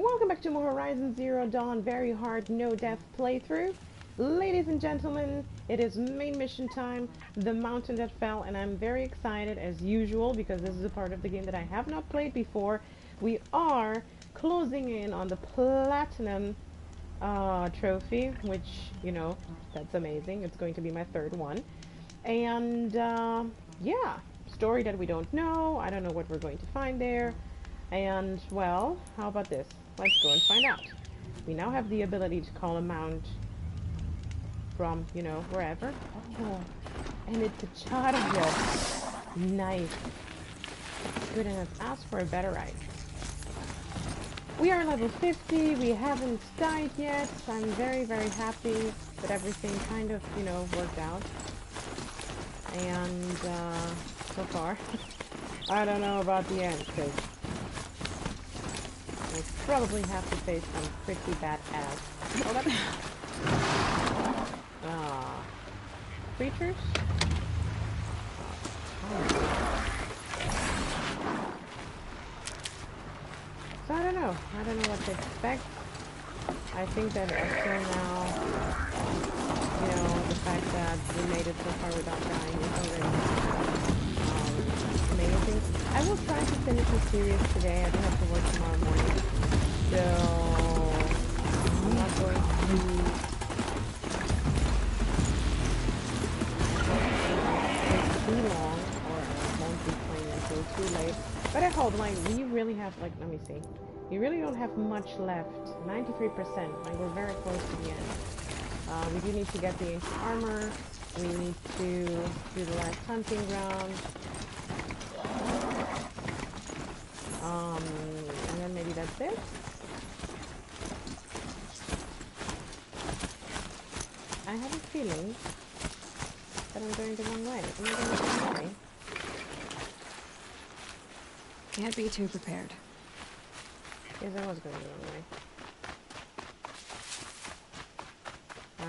Welcome back to more Horizon Zero Dawn Very Hard No Death playthrough. Ladies and gentlemen, it is main mission time, The Mountain That Fell, and I'm very excited as usual because this is a part of the game that I have not played before. We are closing in on the Platinum trophy, which, you know, that's amazing. It's going to be my third one. And, yeah, story that we don't know. I don't know what we're going to find there. And, well, how about this? Let's go and find out. We now have the ability to call a mount from, you know, wherever. Oh, and it's a charger. Nice. Good enough. Ask for a better ride. We are level 50. We haven't died yet. I'm very, very happy that everything kind of, you know, worked out. And, so far, I don't know about the end, because we'll probably have to face some pretty bad ass. Hold up. Creatures? So I don't know. I don't know what to expect. I think that up till now, you know, the fact that we made it so far without dying is already amazing. I will try to finish the series today. I do have to work tomorrow morning, so I'm not going to take too long, or I won't be playing until too late. But I hope, like, we really have, like, let me see. We really don't have much left. 93%. Like, we're very close to the end. We do need to get the ancient armor. We need to do the last hunting ground. And then maybe that's it. I have a feeling that I'm going the wrong way. Am I going the wrong way? Can't be too prepared. Yes, I was going the wrong way. I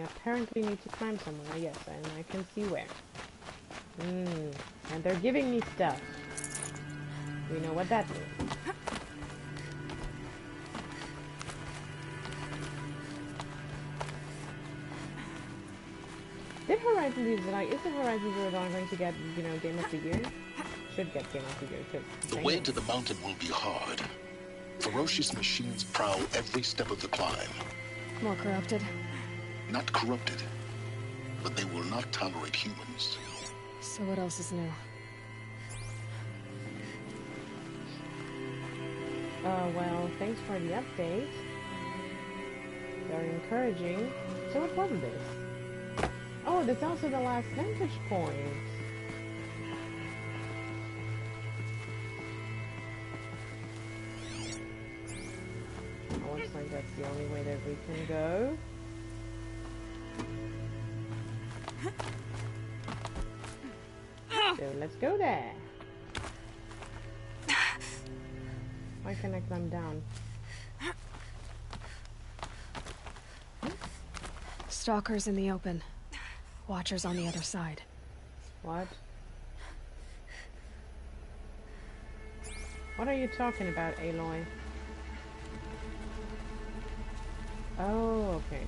apparently need to climb somewhere, yes, and I can see where. And they're giving me stuff. We know what that means. Did Horizon Zero Dawn, is the Horizon Zero Dawn going to get, you know, Game of the Year? Should get Game of the Year, because the way to the mountain will be hard. Ferocious machines prowl every step of the climb. More corrupted? Not corrupted, but they will not tolerate humans. So what else is new? Well, thanks for the update. Very encouraging. So what was this? Oh, that's also the last Vantage point. Looks like that's the only way that we can go. So let's go there. Why can't I climb down? Stalkers in the open. Watchers on the other side. What? What are you talking about, Aloy? Oh, okay.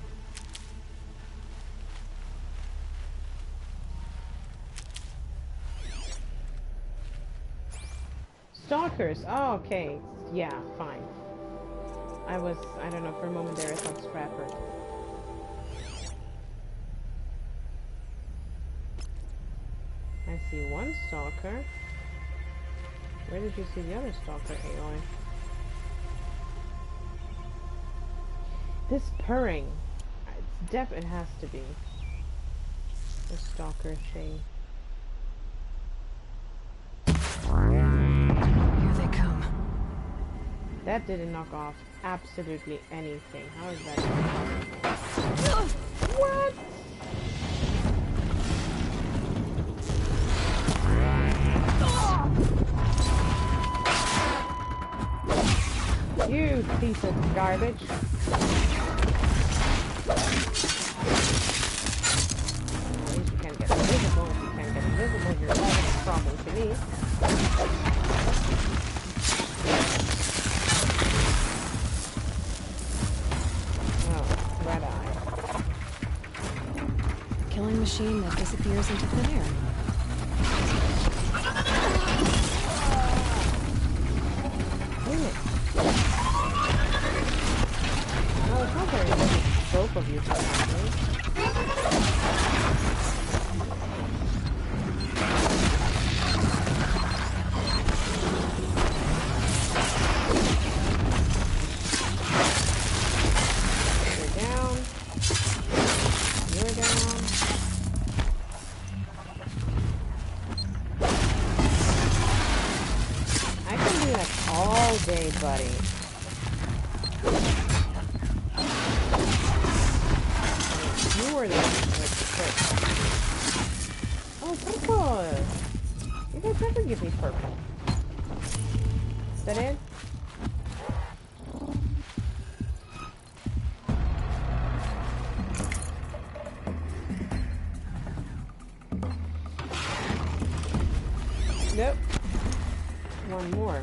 Stalkers. Oh, okay. Yeah, fine. I don't know, for a moment there I thought Scrapper. I see one stalker. Where did you see the other stalker, Aloy? This purring. It has to be the stalker thing. Here they come. That didn't knock off absolutely anything. How is that possible? What? You piece of garbage. At least you can't get invisible. If you can't get invisible, you're having a problem to me. machine that disappears into thin air. Dang it. Oh, it's not very good. Both of you probably. You're down. You're down. I can do that all day, buddy. You were the trick. Oh, purple! You guys never give me purple. Is that it? Nope. One more.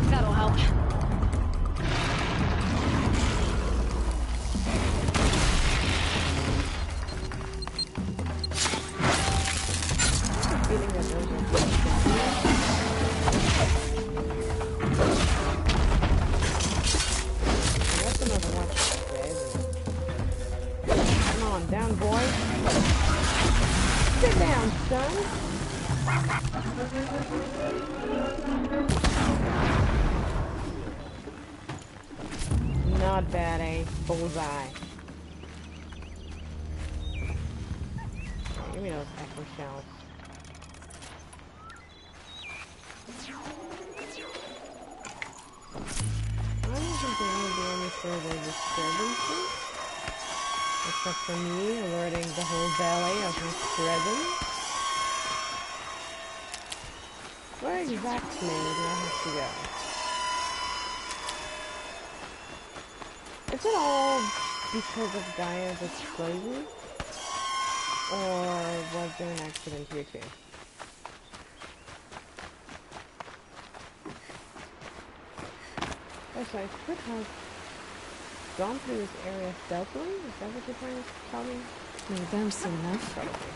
That'll help. Feeling that those are that's another one. Come on, down, boy. Sit down, son. Not bad, eh? Bullseye. Give me those echo shells. I don't think there will be any further disturbances. Except for me alerting the whole valley of my presence. Where exactly do I have to go? Is it all because of Gaia's explosion? Or was there an accident here too? Oh, so I could have gone through this area stealthily? Is that what you're trying to tell me? Near them soon enough. Probably.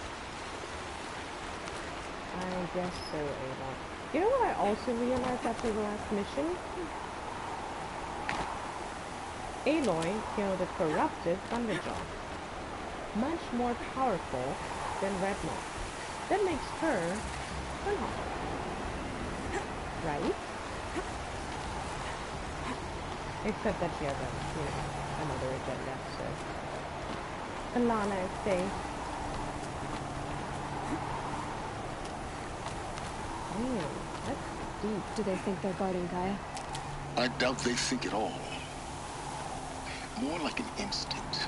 I guess so, Ava. You know what I also realized after the last mission? Aloy killed a corrupted Thunderjaw. Much more powerful than Redmaw. That makes her Sunhawk. Right? Except that she has another agenda, so. Alana is safe. Man, that's deep. Do they think they're guarding Gaia? I doubt they think at all. More like an instinct.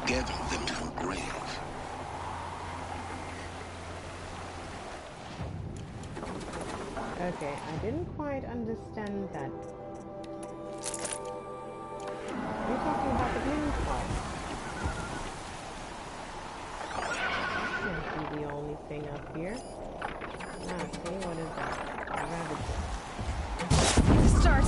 Gather them to her grave. Okay, I didn't quite understand that. You're talking about the green part. That can't be the only thing up here. Ah, see, what is that? A rabbit. Start!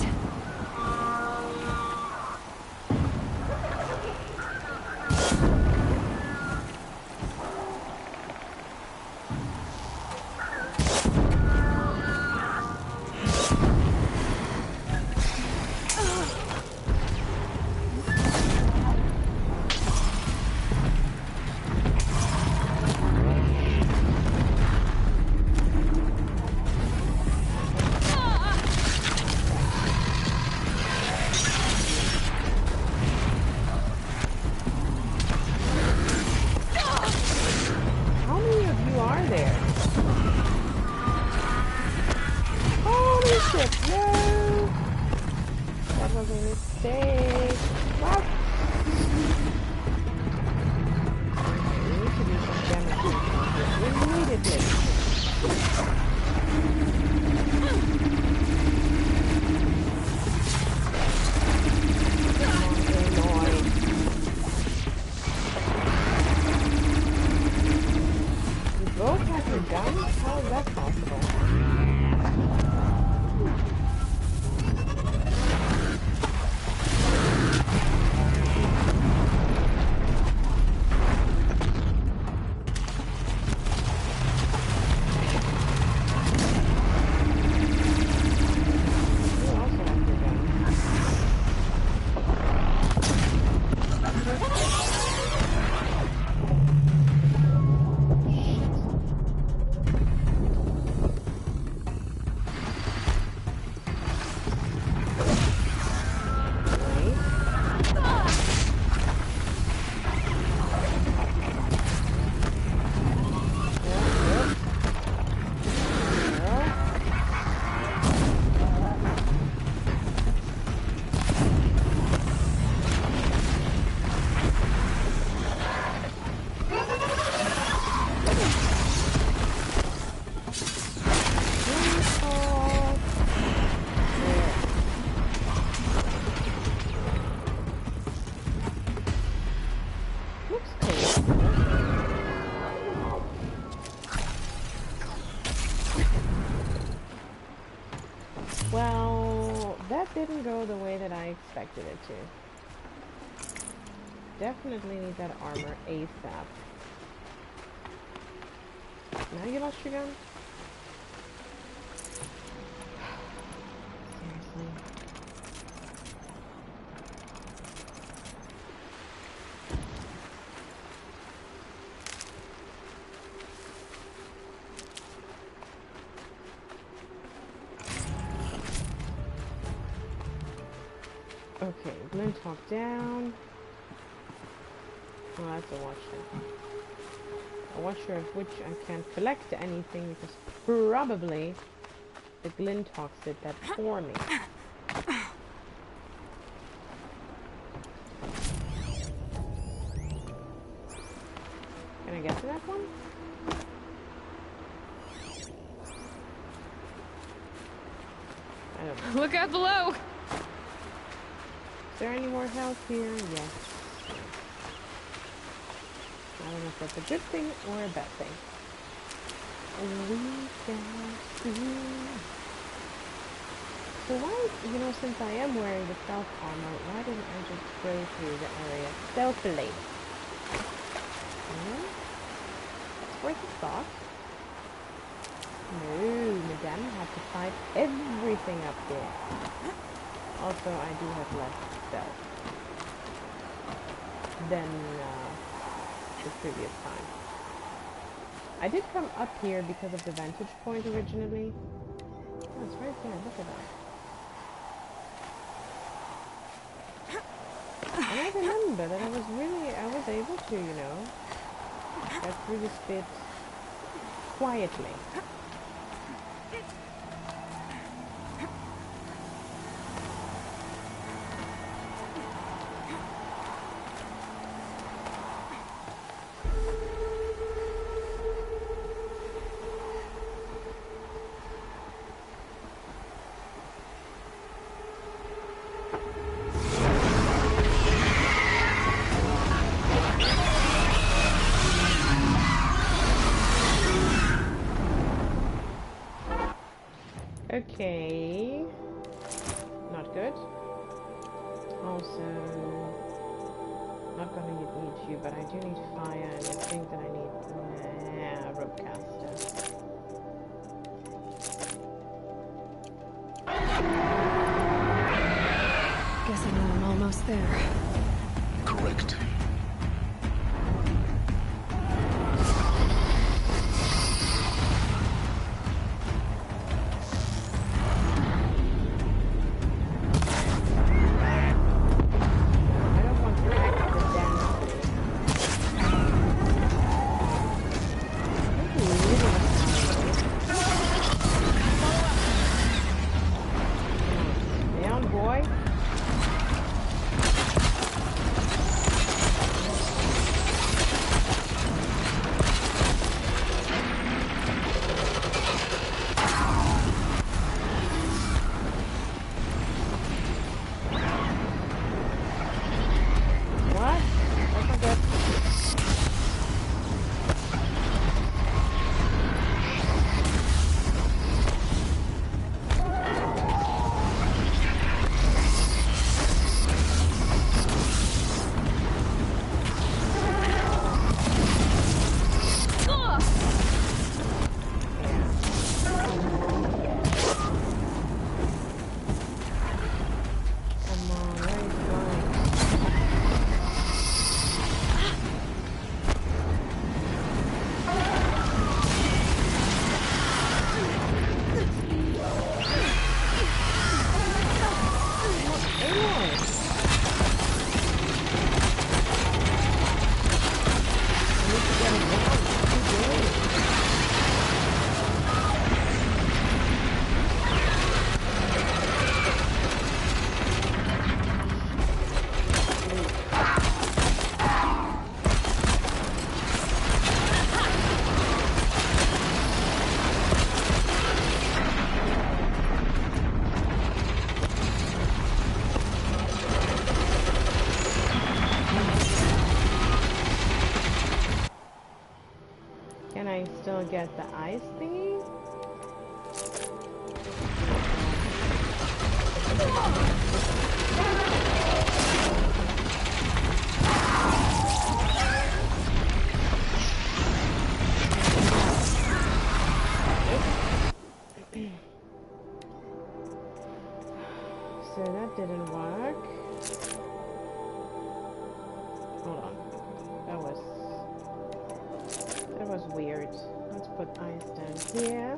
didn't go the way that I expected it to. Definitely need that armor ASAP. Now you lost your gun? Seriously. Okay, glint hawk down. Oh, that's a watcher. A watcher of which I can't collect anything because probably the glint hawks did that for me. Can I get to that one? I don't know. Look out below! Is there any more health here? Yes. I don't know if that's a good thing or a bad thing. We can see. So why, you know, since I am wearing the stealth armor, why didn't I just go through the area stealthily? It's worth a thought. No, Madame had to fight everything up there. Also, I do have less stealth than the previous time. I did come up here because of the vantage point originally. Oh, it's right there, look at that. And I remember that I was able to, you know, get through this bit quietly. Okay, not good. Also, not gonna need you, but I do need fire, and I think that I need rope caster. Guess I know I'm almost there. Correct. Still get the ice thingy? Hold on. That was weird. Let's put ice down here.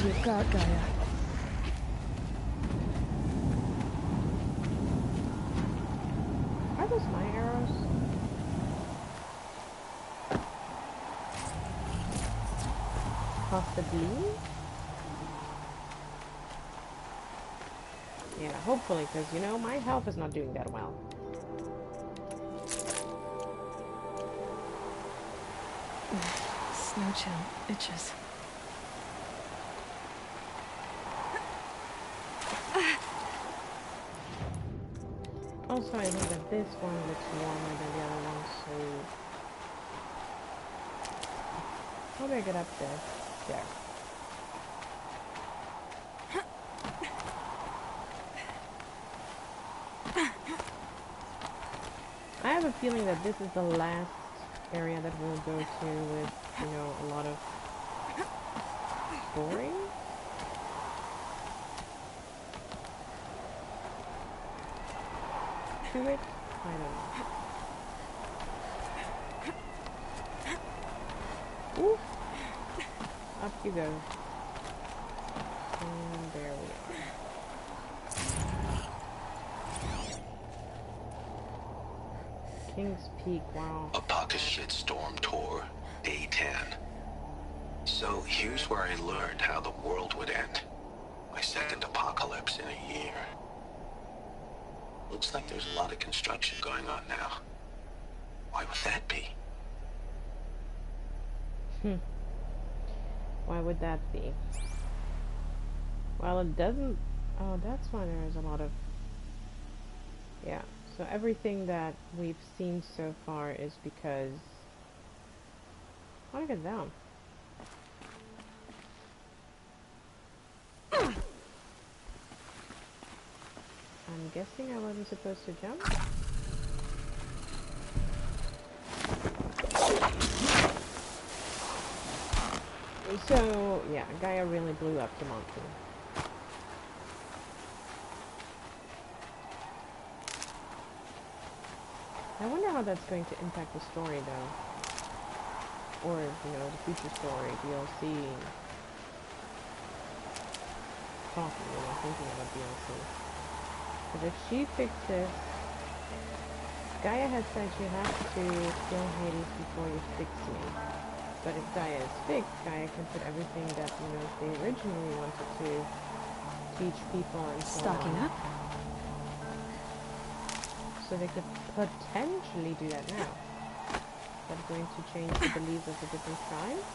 You've got, Gaia. Are those my arrows? Possibly? Yeah, hopefully, because, you know, my health is not doing that well. Snow chill itches. Also, I think that this one looks warmer than the other one, so... How do I get up there? There. I have a feeling that this is the last area that we'll go to with, you know, a lot of story. To it? I don't know. Ooh. Up you go. And there we are. King's Peak, wow. A pocket shitstorm tour, day 10. So here's where I learned how the world would end. My second apocalypse in a year. Looks like there's a lot of construction going on now. Why would that be? Why would that be? Well, it doesn't... Oh, that's why there's a lot of... Yeah, so everything that we've seen so far is because... How do I get down? I'm guessing I wasn't supposed to jump. So, yeah, Gaia really blew up the mountain. I wonder how that's going to impact the story, though. Or, you know, the future story, DLC. Talking, you know, thinking about DLC. But if she fixes... Gaia has said you have to kill Hades before you fix me. But if Gaia is fixed, Gaia can put everything that, you know, they originally wanted to teach people and so Stocking on. up? So they could potentially do that now. That's going to change the beliefs of the different tribes.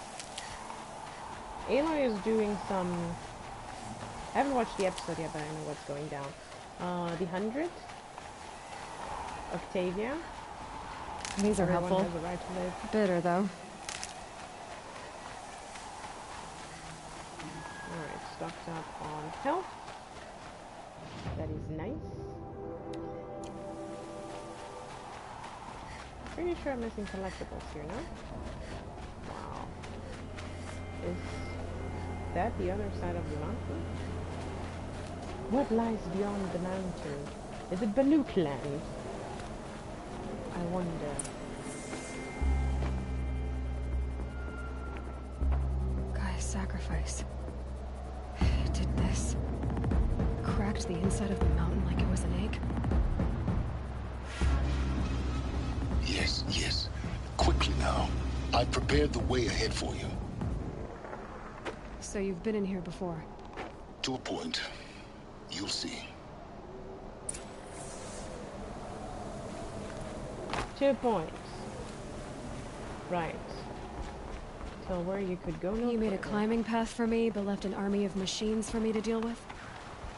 Aloy is doing some... I haven't watched the episode yet, but I know what's going down. The 100? Octavia? These are Everyone helpful. has a right to live. Bitter, though. Alright, stocked up on health. That is nice. Pretty sure I'm missing collectibles here, no? Wow. Is that the other side of the mountain? What lies beyond the mountain? Is it Banuke land? I wonder. Gaia's sacrifice. It did this. Cracked the inside of the mountain like it was an egg. I've prepared the way ahead for you. So you've been in here before? To a point. You'll see. 2 points. Right. Till where you could go no You made a further. climbing path for me, but left an army of machines for me to deal with?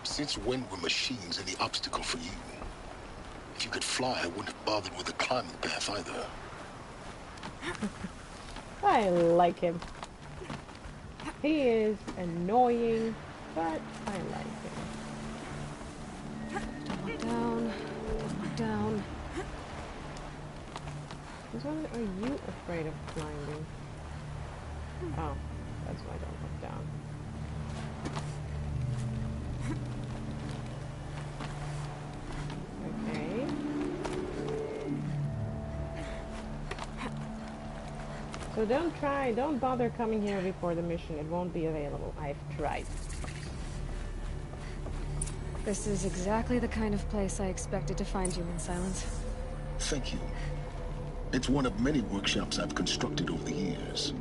Since when were machines any obstacle for you? If you could fly, I wouldn't have bothered with the climbing path either. I like him. He is annoying, but I like him. Don't look down. Don't look down. Which one are you afraid of climbing? Oh, that's why I don't look down. Okay. So don't bother coming here before the mission. It won't be available. I've tried. This is exactly the kind of place I expected to find you in, Silence. Thank you. It's one of many workshops I've constructed over the years.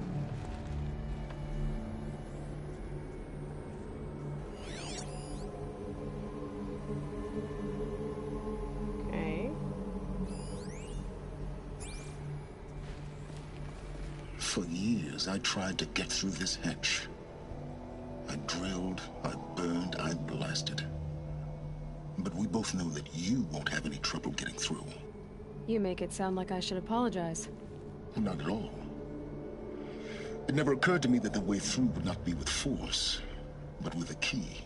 Okay. For years, I tried to get through this hatch. I drilled, I burned, I blasted. But we both know that you won't have any trouble getting through. You make it sound like I should apologize. Not at all. It never occurred to me that the way through would not be with force, but with a key.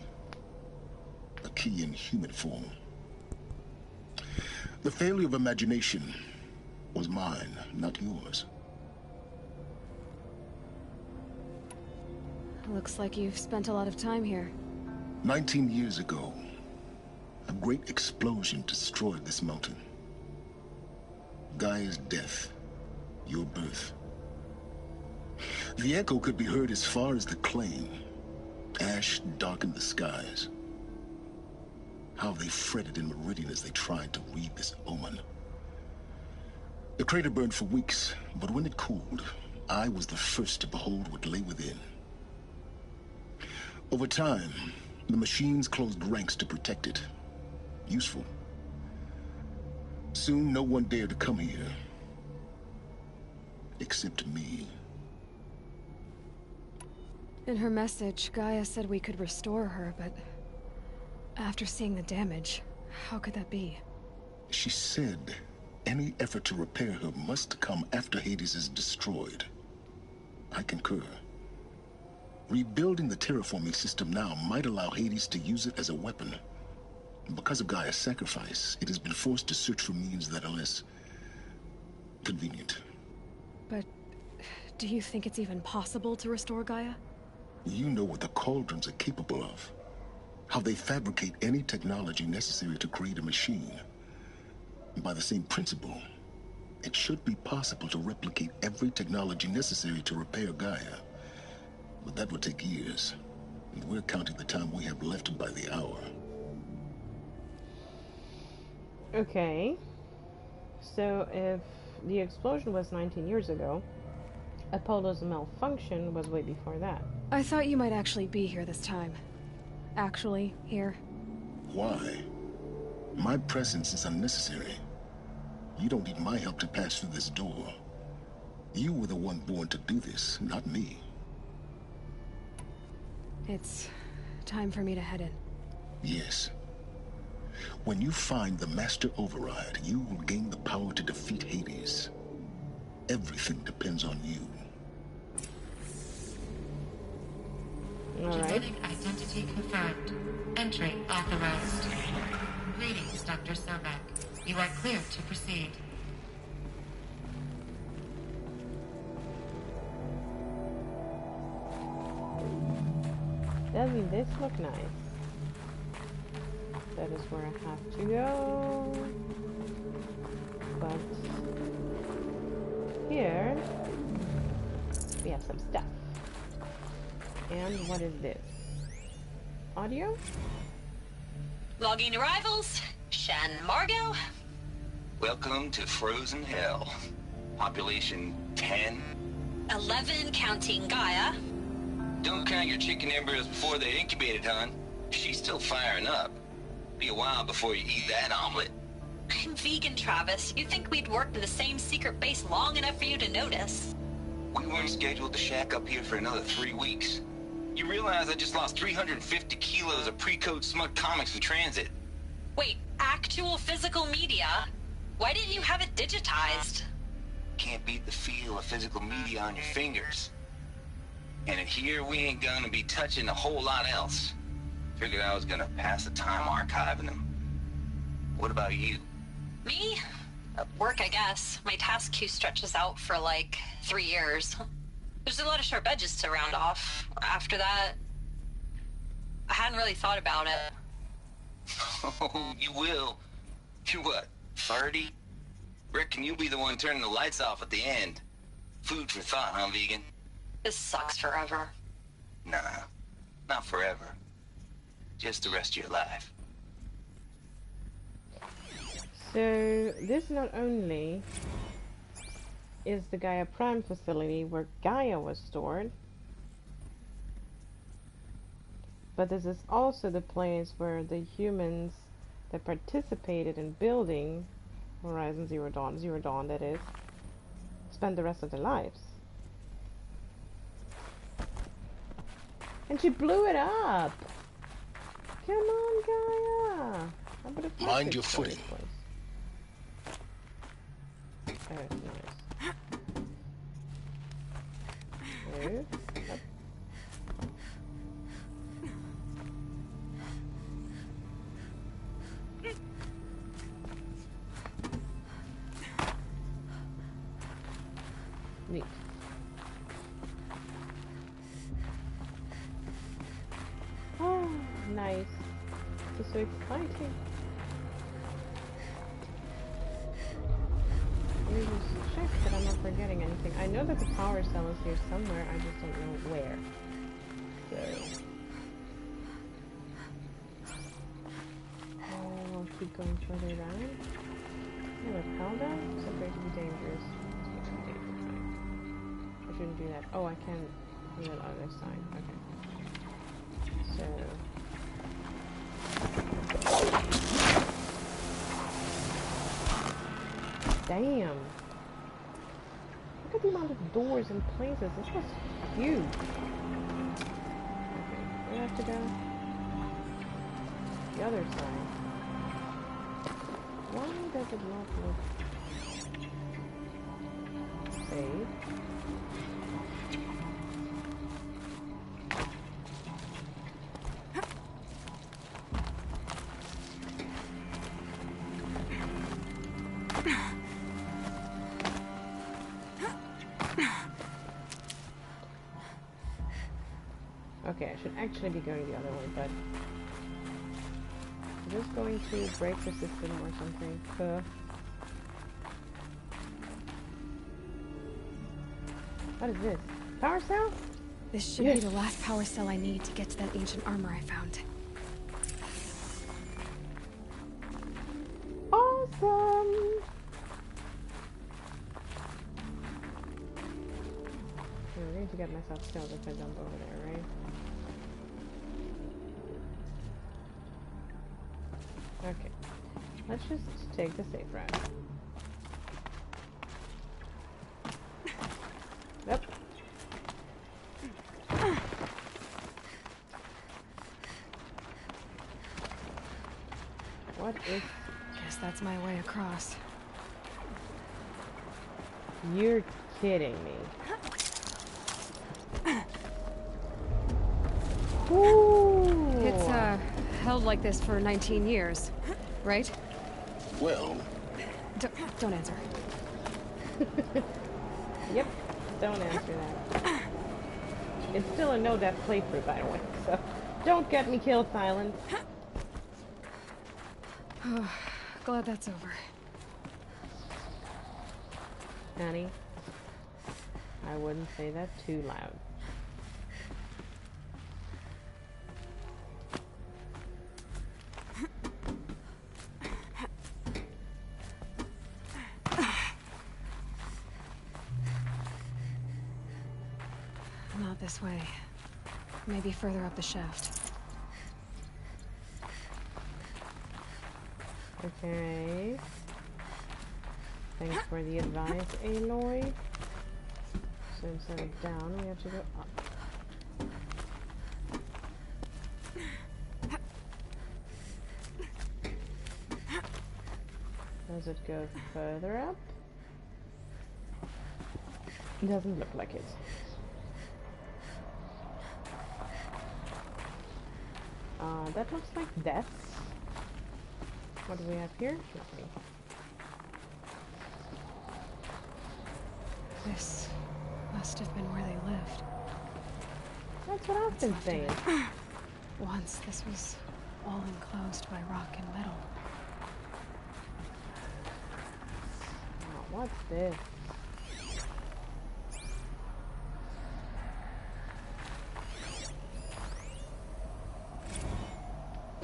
A key in human form. The failure of imagination was mine, not yours. Looks like you've spent a lot of time here. 19 years ago, a great explosion destroyed this mountain. Gaia's death, your birth. The echo could be heard as far as the claim. Ash darkened the skies. How they fretted in Meridian as they tried to read this omen. The crater burned for weeks, but when it cooled, I was the first to behold what lay within. Over time, the machines closed ranks to protect it. Useful. Soon, no one dared to come here. Except me. In her message, Gaia said we could restore her, but after seeing the damage, how could that be? She said any effort to repair her must come after Hades is destroyed. I concur. Rebuilding the terraforming system now might allow Hades to use it as a weapon. Because of Gaia's sacrifice, it has been forced to search for means that are less convenient. But do you think it's even possible to restore Gaia? You know what the Cauldrons are capable of. How they fabricate any technology necessary to create a machine. By the same principle, it should be possible to replicate every technology necessary to repair Gaia. But that would take years. And we're counting the time we have left by the hour. Okay. So if the explosion was 19 years ago, Apollo's malfunction was way before that. I thought you might actually be here this time. Actually, here. Why? My presence is unnecessary. You don't need my help to pass through this door. You were the one born to do this, not me. It's time for me to head in. Yes. When you find the Master Override, you will gain the power to defeat Hades. Everything depends on you. Alright. Genetic identity confirmed. Entry authorized. Greetings, Dr. Sobeck. You are clear to proceed. Doesn't this look nice? That is where I have to go. But here we have some stuff. And what is this? Audio? Logging arrivals. Shen, Margo. Welcome to Frozen Hell. Population 10, 11 counting Gaia. Don't count your chicken embryos before they're incubated, hon. She's still firing up. Be a while before you eat that omelet. I'm vegan, Travis. You think we'd worked in the same secret base long enough for you to notice? We weren't scheduled to shack up here for another 3 weeks. You realize I just lost 350 kilos of pre-code smut comics in transit. Wait, actual physical media? Why didn't you have it digitized? Can't beat the feel of physical media on your fingers. And in here, we ain't gonna be touching a whole lot else. Figured I was gonna pass the time archiving them. What about you? Me? Work, I guess. My task queue stretches out for like 3 years. There's a lot of sharp edges to round off. After that, I hadn't really thought about it. Oh, you will. You're what, 30? Reckon you'll be the one turning the lights off at the end. Food for thought, huh, vegan? This sucks forever. Nah, not forever. Just the rest of your life. So, this not only is the Gaia Prime facility where Gaia was stored, but this is also the place where the humans that participated in building Horizon Zero Dawn that is, spend the rest of their lives. And she blew it up! Come on, Gaia! How about a Mind your passage for footing. this place? Oh, nice. Move. Up. Neat. Oh, nice. This is so exciting. Let me just check that I'm not forgetting anything. I know that the power cell is here somewhere, I just don't know where. So... oh, I'll keep going further down. Oh, repel down? This appears to be dangerous. I shouldn't do that. Oh, I can do that other side. Okay. So... damn! Look at the amount of doors and places. This was huge. Okay, where do I have to go? The other side. Why does it not look safe? Okay, I should actually be going the other way, but I'm just going to break the system or something. What is this? Power cell? This should be the last power cell I need to get to that ancient armor I found. Awesome! I'm going to get myself killed if I jump over there, right? Okay. Let's just take the safe route. Yep. What is... Guess that's my way across. you're kidding me. Ooh. It's, held like this for 19 years, right? Well, Don't answer. Yep, don't answer that. It's still a no-death playthrough, by the way, so don't get me killed, Silent. Glad that's over. Honey, I wouldn't say that too loud. Not this way. Maybe further up the shaft. Okay. Thanks for the advice, Aloy. So instead of down, we have to go up. Does it go further up? Doesn't look like it. That looks like deaths. What do we have here? Nothing. This must have been where they lived. That's what I've been saying. Once this was all enclosed by rock and metal. Oh, what's this?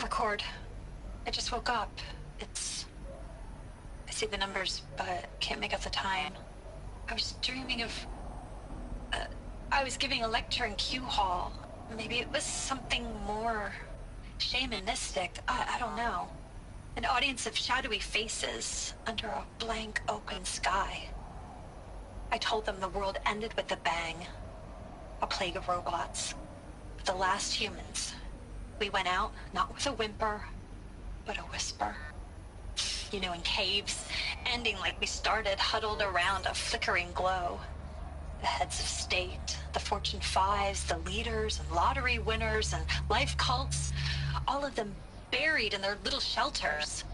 Record. I just woke up. I see the numbers, but can't make out the time. I was dreaming of... I was giving a lecture in Q Hall. Maybe it was something more shamanistic. I don't know. An audience of shadowy faces under a blank open sky. I told them the world ended with a bang. A plague of robots. The last humans. We went out, not with a whimper, but a whisper. You know, in caves, ending like we started, huddled around a flickering glow. The heads of state, the Fortune 5s, the leaders and lottery winners and life cults, all of them buried in their little shelters.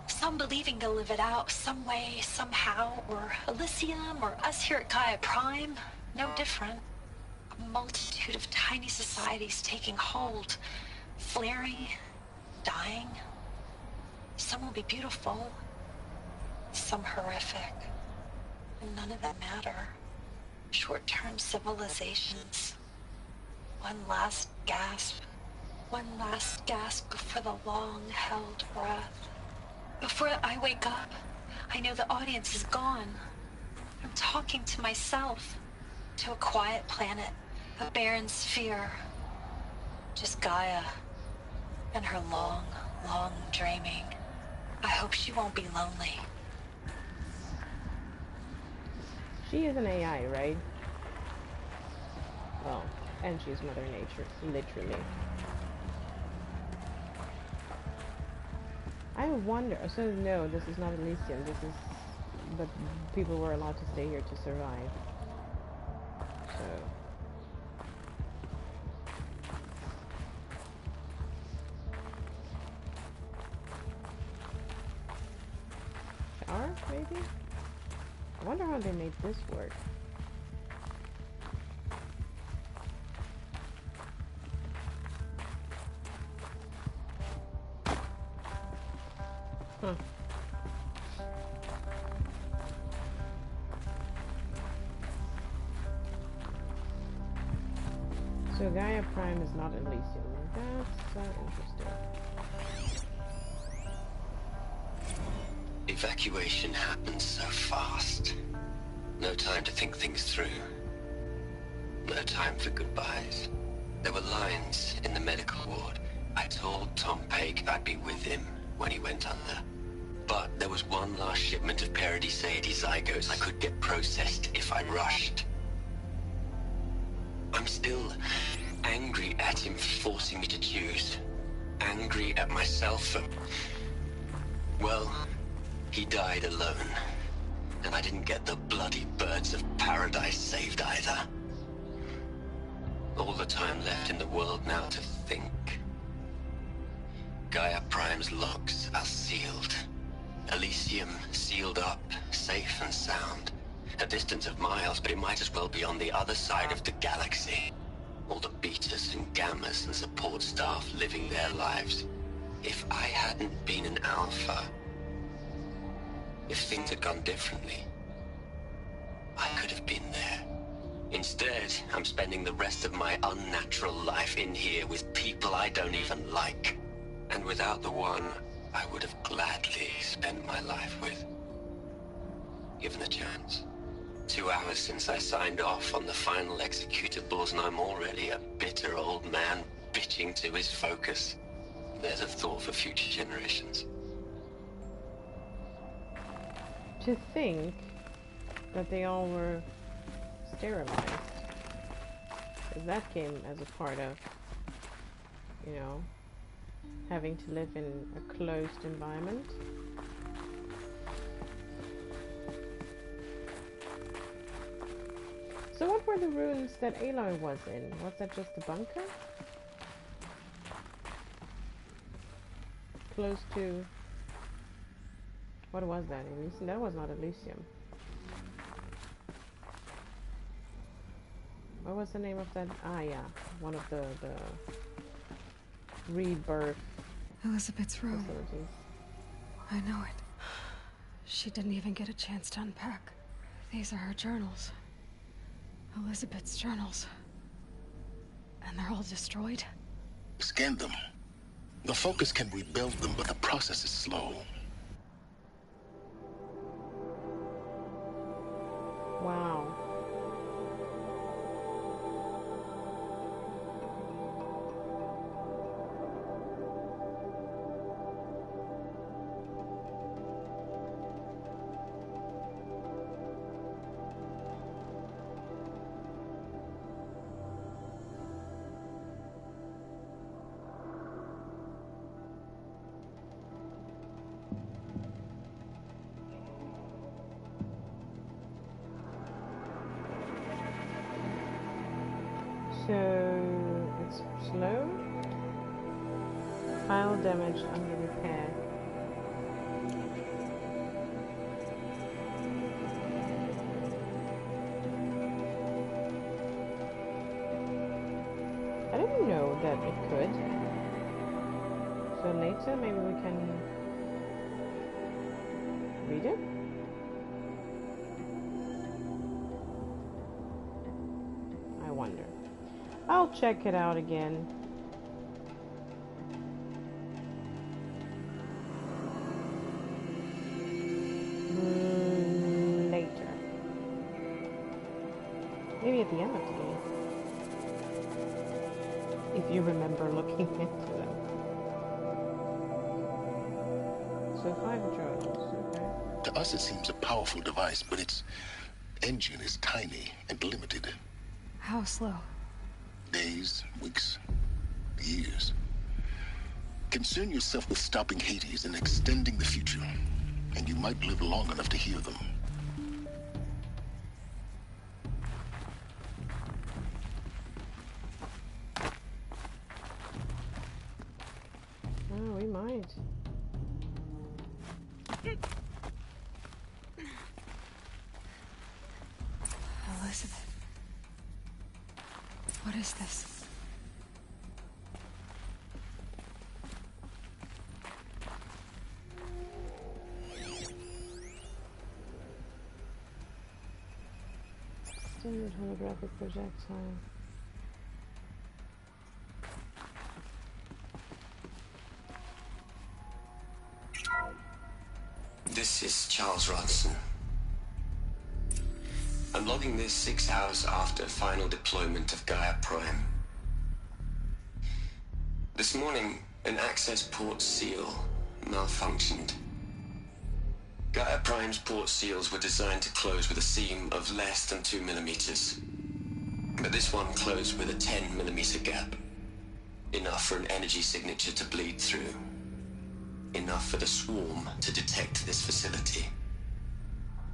Some believing they'll live it out some way, somehow, or Elysium, or us here at Gaia Prime, no different. A multitude of tiny societies taking hold, flaring, dying. Some will be beautiful, some horrific, and none of them matter. Short-term civilizations. One last gasp before the long-held breath. Before I wake up, I know the audience is gone. I'm talking to myself, to a quiet planet, a barren sphere. Just Gaia and her long, long dreaming. I hope she won't be lonely. She is an AI, right? Well, and she's Mother Nature, literally. I wonder, so no, this is not Elysium, this is, but people were allowed to stay here to survive. So. Shower, maybe? I wonder how they made this work. Huh. So Gaia Prime is not Elysium. That's interesting. Evacuation happened so fast. No time to think things through. No time for goodbyes. There were lines in the medical ward. I told Tom Paik I'd be with him when he went under. But there was one last shipment of Paradiseidae zygotes I could get processed if I rushed. I'm still angry at him for forcing me to choose. Angry at myself for... well, he died alone. And I didn't get the bloody birds of paradise saved either. All the time left in the world now to think. Gaia Prime's logs are sealed. Elysium sealed up, safe and sound. A distance of miles, but it might as well be on the other side of the galaxy. All the betas and gammas and support staff living their lives. If I hadn't been an alpha, if things had gone differently, I could have been there. Instead, I'm spending the rest of my unnatural life in here with people I don't even like. And without the one I would have gladly spent my life with. Given a chance. 2 hours since I signed off on the final executables, and I'm already a bitter old man bitching to his focus. There's a thought for future generations. To think that they all were sterilized. Because that came as a part of, you know, having to live in a closed environment. So what were the rooms that Aloy was in? Was that just a bunker? Close to... What was that? Elysium? That was not Elysium. What was the name of that? Ah, yeah. One of the rebirth Elisabet's room. facilities. I know it. She didn't even get a chance to unpack. These are her journals. Elisabet's journals. And they're all destroyed? Scan them. The Focus can rebuild them, but the process is slow. Wow. So it's slow. File damage under repair. I didn't know that it could. So later maybe we can read it. I wonder. I'll check it out again. Later. Maybe at the end of the game. If you remember looking into them. So 5 journals, okay. To us, it seems a powerful device, but its engine is tiny and limited. How slow? Days, weeks, years. Concern yourself with stopping Hades and extending the future, and you might live long enough to hear them. Oh, we might. Elisabet. What is this? Standard holographic projectile. This is Charles Ronson. I'm logging this 6 hours after final deployment of Gaia Prime. This morning, an access port seal malfunctioned. Gaia Prime's port seals were designed to close with a seam of less than 2 millimeters. But this one closed with a 10 millimeter gap. Enough for an energy signature to bleed through. Enough for the swarm to detect this facility.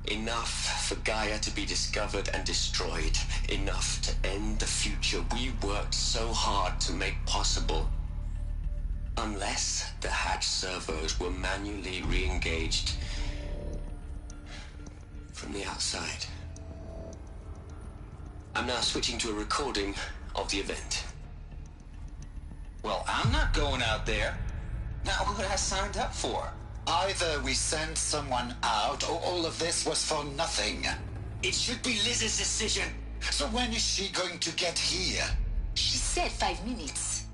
Enough for Gaia to be discovered and destroyed. Enough to end the future we worked so hard to make possible. Unless the hatch servos were manually re-engaged from the outside. I'm now switching to a recording of the event. Well, I'm not going out there. Now, what I signed up for? Either we send someone out, or all of this was for nothing. It should be Liz's decision. So when is she going to get here? She said 5 minutes.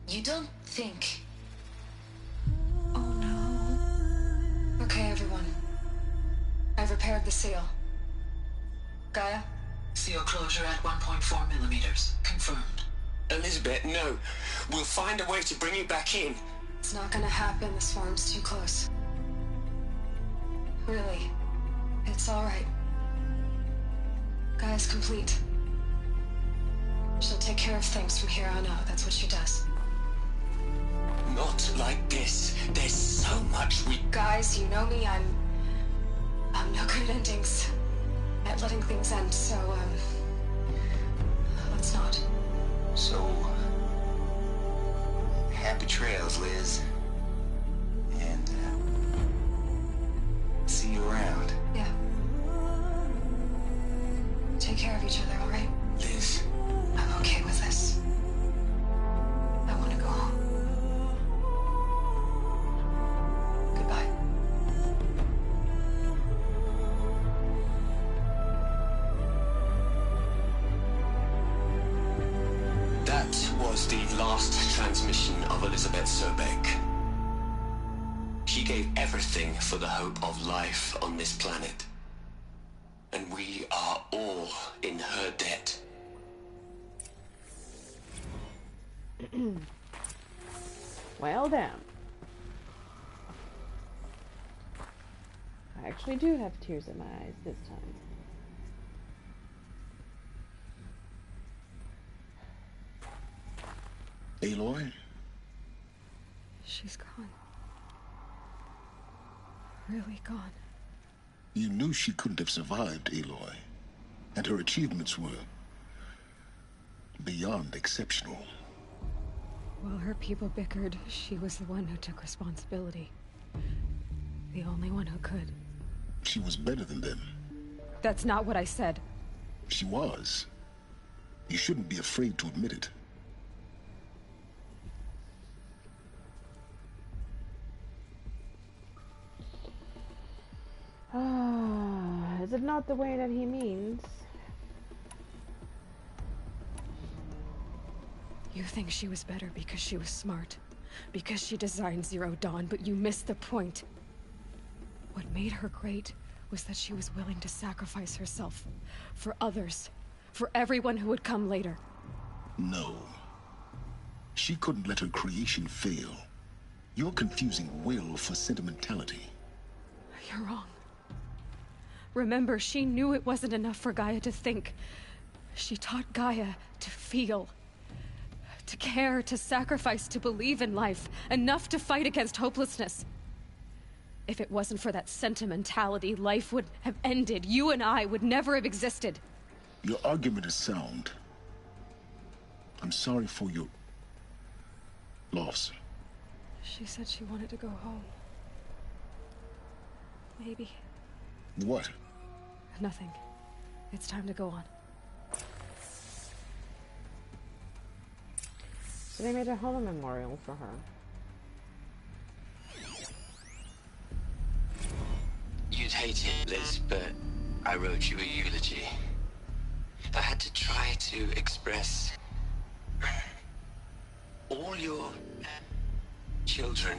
You don't think... Oh no. Okay, everyone. I've repaired the seal. Gaia? CO closure at 1.4 millimeters. Confirmed. Elisabet, no. We'll find a way to bring you back in. It's not gonna happen. The swarm's too close. Really. It's alright. Gaia's complete. She'll take care of things from here on out. That's what she does. Not like this. There's so much we... Guys, you know me. I'm no good at endings. At letting things end, so, let's not. So... happy trails, Liz. And, see you around. Yeah. Take care of each other, alright? Liz... I'm okay with this. I want to go home. Goodbye. That was the last transmission of Elisabet Sobeck. She gave everything for the hope of life on this planet. And we are all in her debt. Well then. I actually do have tears in my eyes this time. Aloy? She's gone. Really gone. You knew she couldn't have survived, Aloy. And her achievements were... beyond exceptional. While her people bickered, she was the one who took responsibility. The only one who could. She was better than them. That's not what I said. She was. You shouldn't be afraid to admit it. Is it not the way that he means? You think she was better because she was smart, because she designed Zero Dawn, but you missed the point. What made her great was that she was willing to sacrifice herself for others, for everyone who would come later. No. She couldn't let her creation fail. You're confusing will for sentimentality. You're wrong. Remember, she knew it wasn't enough for Gaia to think. She taught Gaia to feel. To care, to sacrifice, to believe in life. Enough to fight against hopelessness. If it wasn't for that sentimentality, life would have ended. You and I would never have existed. Your argument is sound. I'm sorry for your... loss. She said she wanted to go home. Maybe. What? Nothing. It's time to go on. So they made a holo memorial for her. You'd hate it, Liz, but I wrote you a eulogy. I had to try to express all your children.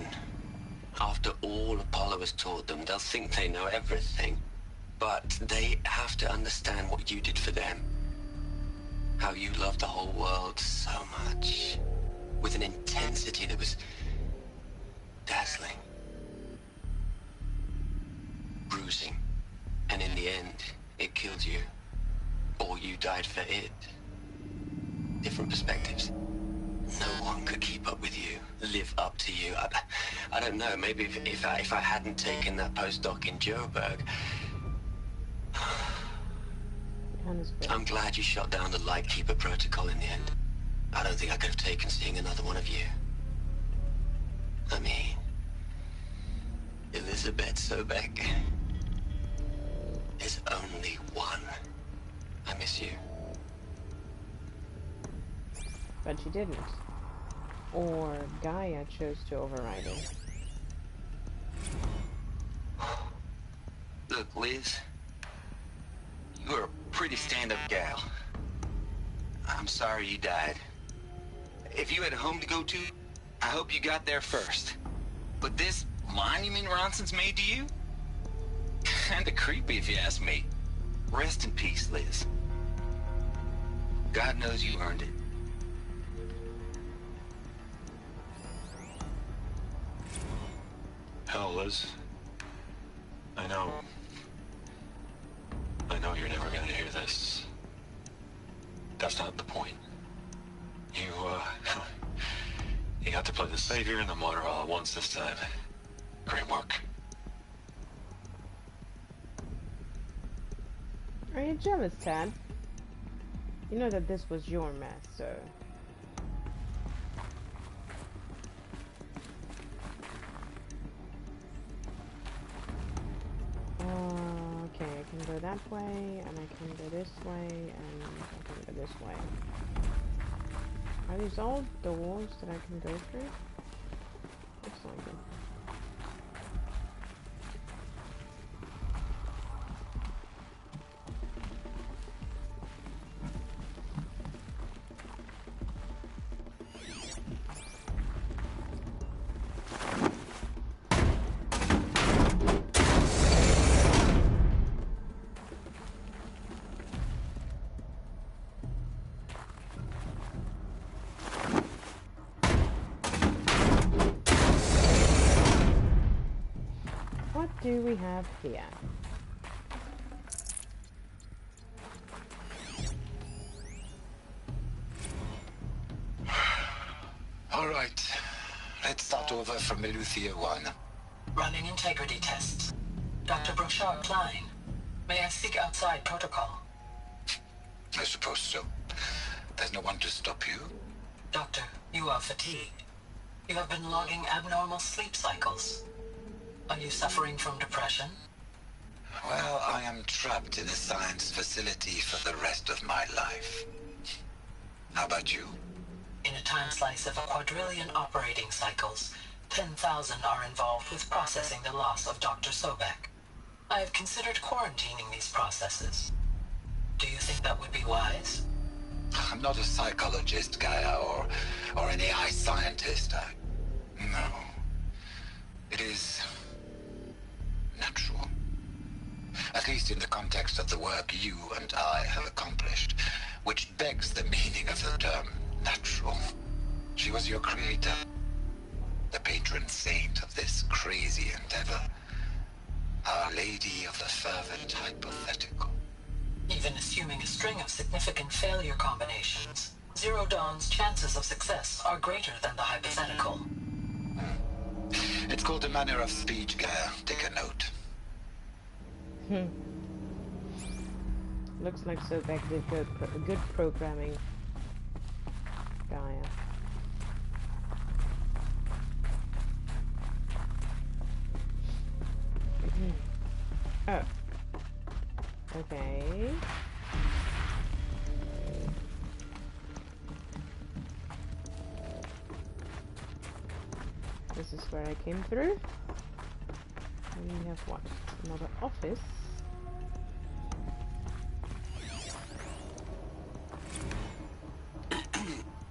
After all Apollo has taught them, they'll think they know everything. But they have to understand what you did for them. How you loved the whole world so much. With an intensity that was dazzling. Bruising. And in the end, it killed you. Or you died for it. Different perspectives. No one could keep up with you, live up to you. I don't know, maybe if I hadn't taken that postdoc in Joburg. I'm glad you shot down the Lightkeeper protocol in the end. I don't think I could have taken seeing another one of you. I mean, Elisabet Sobeck. There's only one. I miss you. But she didn't. Or Gaia chose to override it. Look, Liz. You're a pretty stand-up gal. I'm sorry you died. If you had a home to go to, I hope you got there first. But this monument Ronson's made to you? Kinda creepy if you ask me. Rest in peace, Liz. God knows you earned it. Hell, Liz. I know you're never gonna hear this. That's not the point. You got to play the savior and the martyr all at once this time. Great work. Are you jealous, Tad? You know that this was your mess, so... Okay, I can go that way, and I can go this way, and I can go this way. Are these all doors that I can go through? Looks like it. What do we have here? All right. Let's start over from Eleuthia 1. Running integrity tests. Dr. Brochard Klein, may I speak outside protocol? I suppose so. There's no one to stop you. Doctor, you are fatigued. You have been logging abnormal sleep cycles. Are you suffering from depression? Well, I am trapped in a science facility for the rest of my life. How about you? In a time slice of a quadrillion operating cycles, 10,000 are involved with processing the loss of Dr. Sobeck. I have considered quarantining these processes. Do you think that would be wise? I'm not a psychologist, Gaia, or an AI scientist. No. It is natural. At least in the context of the work you and I have accomplished, which begs the meaning of the term natural. She was your creator, the patron saint of this crazy endeavor, Our Lady of the Fervent Hypothetical. Even assuming a string of significant failure combinations, Zero Dawn's chances of success are greater than the hypothetical. It's called a manner of speech, Gaia. Take a note. Looks like Sobeck did good programming. Gaia. Oh. Okay. This is where I came through. And we have what? Another office.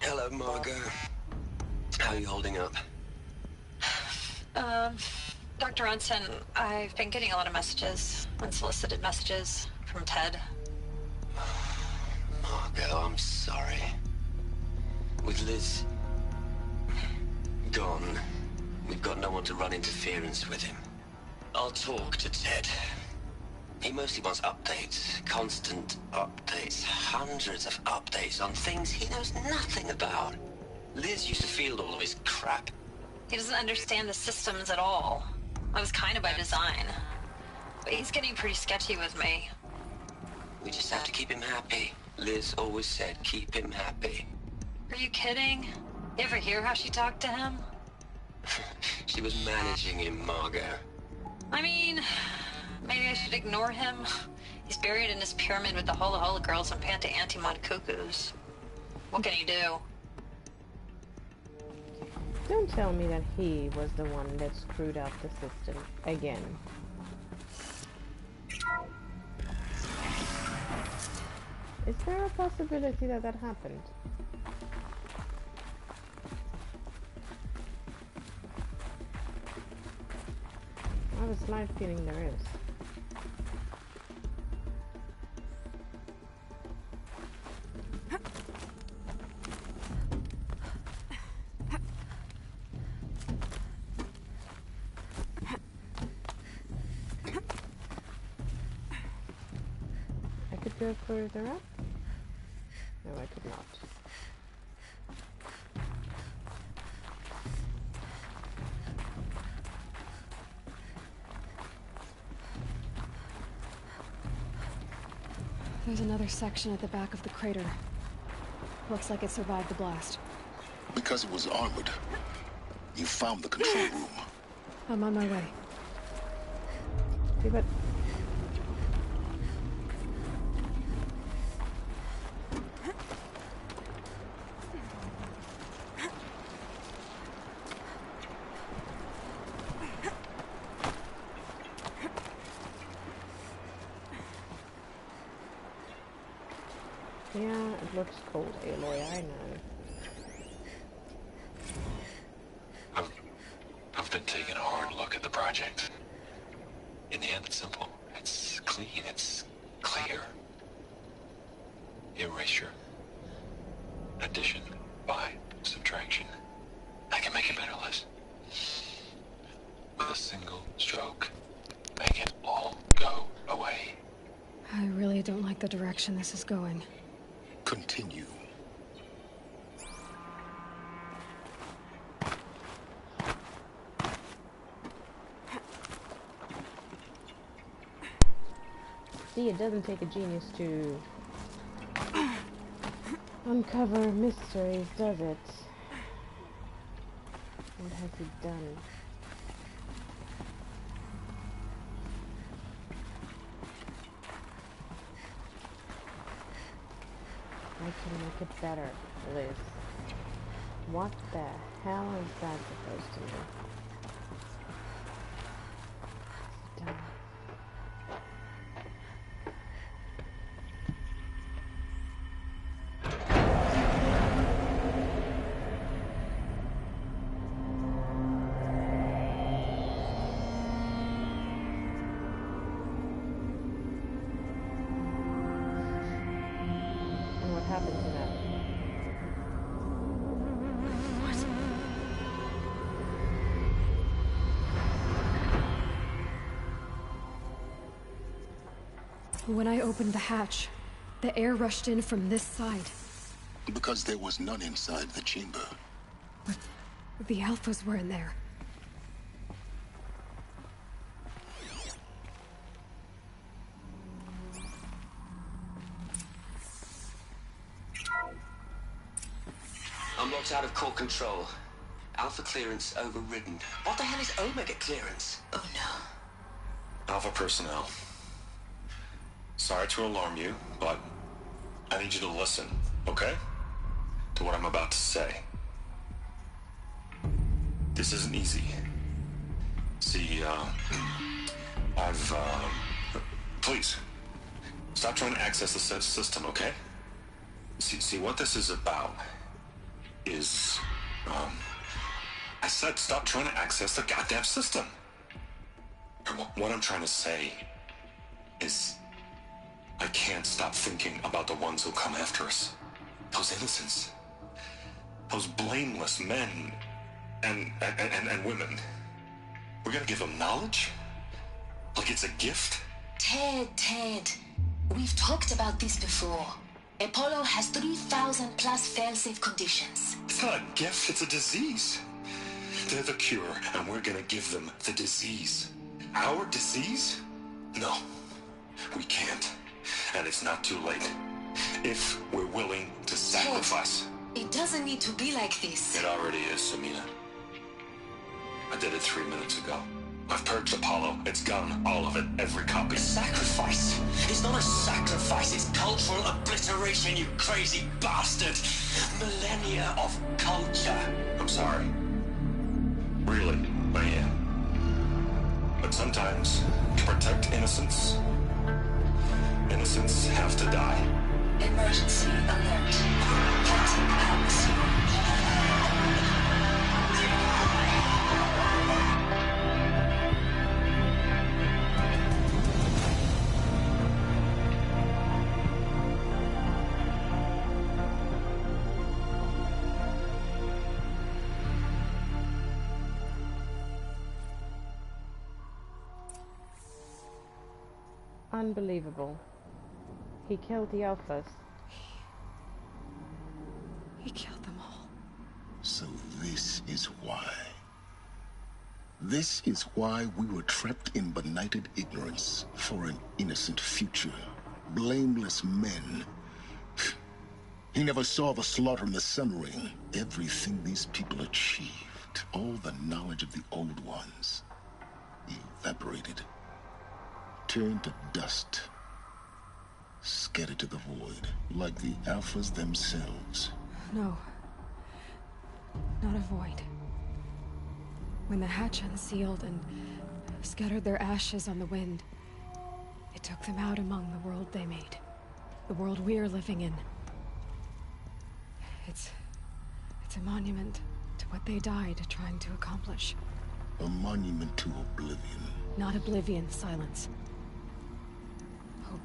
Hello, Margo. How are you holding up? Dr. Ronson, I've been getting a lot of messages, unsolicited messages from Ted. Margo, I'm sorry. With Liz gone, we've got no one to run interference with him. I'll talk to Ted. He mostly wants updates, constant updates, hundreds of updates on things he knows nothing about. Liz used to field all of his crap. He doesn't understand the systems at all. I was kind of by design. But he's getting pretty sketchy with me. We just have to keep him happy. Liz always said keep him happy. Are you kidding? You ever hear how she talked to him? She was managing him, Margo. I mean, maybe I should ignore him. He's buried in his pyramid with the Holo girls and Panta-Antimod cuckoos. What can he do? Don't tell me that he was the one that screwed up the system again. Is there a possibility that that happened? I have a slight feeling there is. could go further up? No, I could not. There's another section at the back of the crater. Looks like it survived the blast. Because it was armored. You found the control room. I'm on my way. See, but... yeah, it looks cold, Aloy, I know. I've been taking a hard look at the project. In the end, it's simple. It's clean. It's clear. Erasure. Addition. By. Subtraction. I can make it better, Liz. With a single stroke. Make it all go away. I really don't like the direction this is going. Continue. See, it doesn't take a genius to uncover mysteries, does it? What has he done? I can make it better, Liz. What the hell is that supposed to mean? Done. When I opened the hatch, the air rushed in from this side. Because there was none inside the chamber. But the alphas were in there. Unlocked out of core control. Alpha clearance overridden. What the hell is Omega clearance? Oh no. Alpha personnel. Sorry to alarm you, but I need you to listen, okay? To what I'm about to say. This isn't easy. See, please, stop trying to access the system, okay? See, what this is about is, I said stop trying to access the goddamn system. What I'm trying to say is, I can't stop thinking about the ones who come after us. Those innocents. Those blameless men and women. We're gonna give them knowledge? Like it's a gift? Ted. We've talked about this before. Apollo has 3,000 plus fail-safe conditions. It's not a gift, it's a disease. They're the cure, and we're gonna give them the disease. Our disease? No, we can't. And it's not too late. If we're willing to sacrifice. It doesn't need to be like this. It already is, Samina. I did it 3 minutes ago. I've purged Apollo. It's gone. All of it. Every copy. Sacrifice? It's not a sacrifice. It's cultural obliteration, you crazy bastard. Millennia of culture. I'm sorry. Really, I am. But sometimes, to protect innocence, innocents have to die. Emergency alert. Captain Alex. Unbelievable. He killed the Alphas. He killed them all. So this is why. This is why we were trapped in benighted ignorance for an innocent future. Blameless men. He never saw the slaughter in the Sun Ring. Everything these people achieved, all the knowledge of the old ones, evaporated, turned to dust, scattered to the void, like the Alphas themselves. No. Not a void. When the hatch unsealed and scattered their ashes on the wind, it took them out among the world they made. The world we're living in. It's a monument to what they died trying to accomplish. A monument to oblivion. Not oblivion, silence. Hope.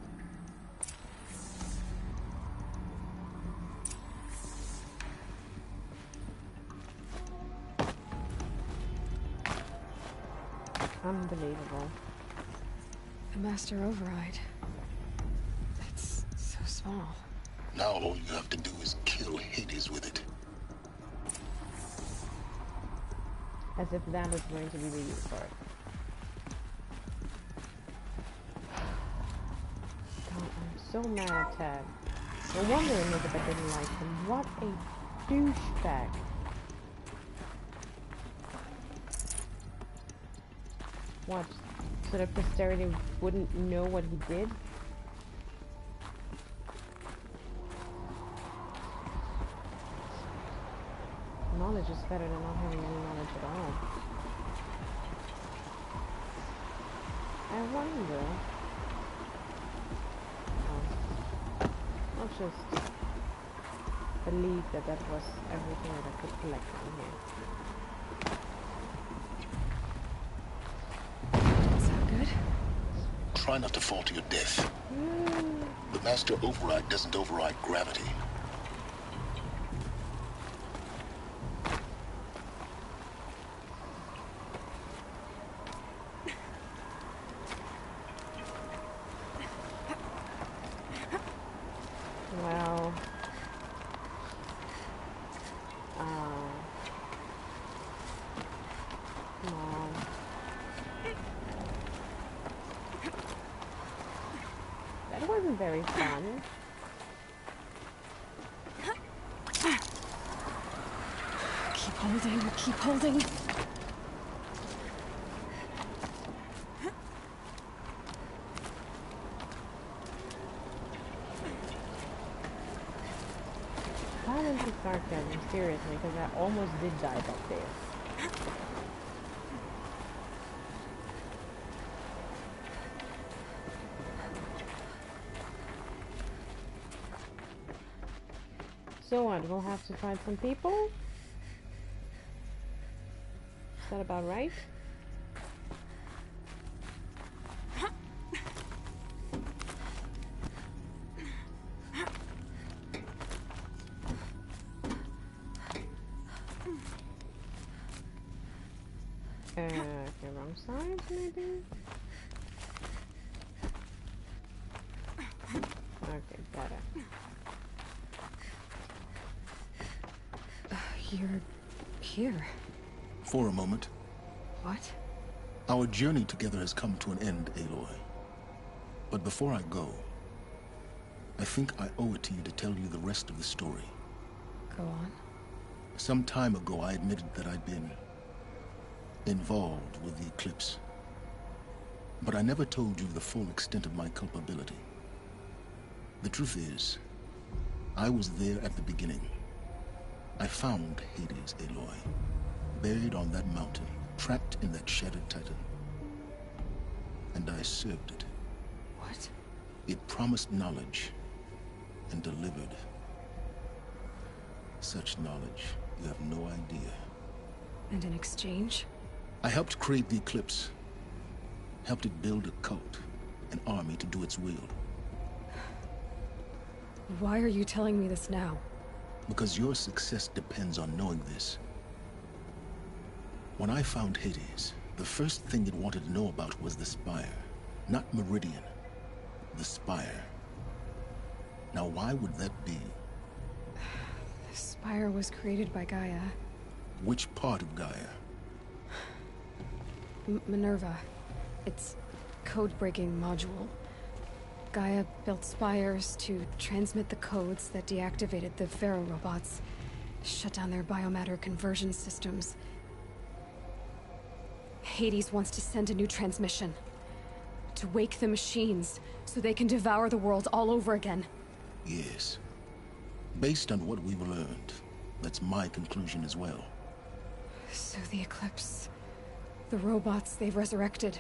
Unbelievable. The Master Override. It's so small. Now all you have to do is kill Hades with it. As if that is going to be the use for it. God, I'm so mad at Ted. No wonder Elisabet didn't like him. What a douchebag. What? So that posterity wouldn't know what he did? Knowledge is better than not having any knowledge at all. I wonder... I'll just believe that that was everything that I could collect from here. Is that good? Try not to fall to your death. The Master Override doesn't override gravity. Well... come on. That wasn't very fun. Keep holding, keep holding. Silence is sarcasm, seriously, because I almost did die back there. So what, we'll have to find some people? Is that about right? Okay, wrong side, maybe? Okay, better. You're here. For a moment. What? Our journey together has come to an end, Aloy. But before I go, I think I owe it to you to tell you the rest of the story. Go on. Some time ago, I admitted that I'd been involved with the eclipse. But I never told you the full extent of my culpability. The truth is, I was there at the beginning. I found Hades, Aloy, buried on that mountain, trapped in that shattered titan. And I served it. What? It promised knowledge and delivered. Such knowledge, you have no idea. And in exchange? I helped create the eclipse. Helped it build a cult, an army to do its will. Why are you telling me this now? Because your success depends on knowing this. When I found Hades, the first thing it wanted to know about was the Spire. Not Meridian. The Spire. Now, why would that be? The Spire was created by Gaia. Which part of Gaia? Minerva. It's code-breaking module. Gaia built spires to transmit the codes that deactivated the Pharaoh robots, shut down their biomatter conversion systems. Hades wants to send a new transmission. To wake the machines, so they can devour the world all over again. Yes. Based on what we've learned, that's my conclusion as well. So the Eclipse... the robots they've resurrected...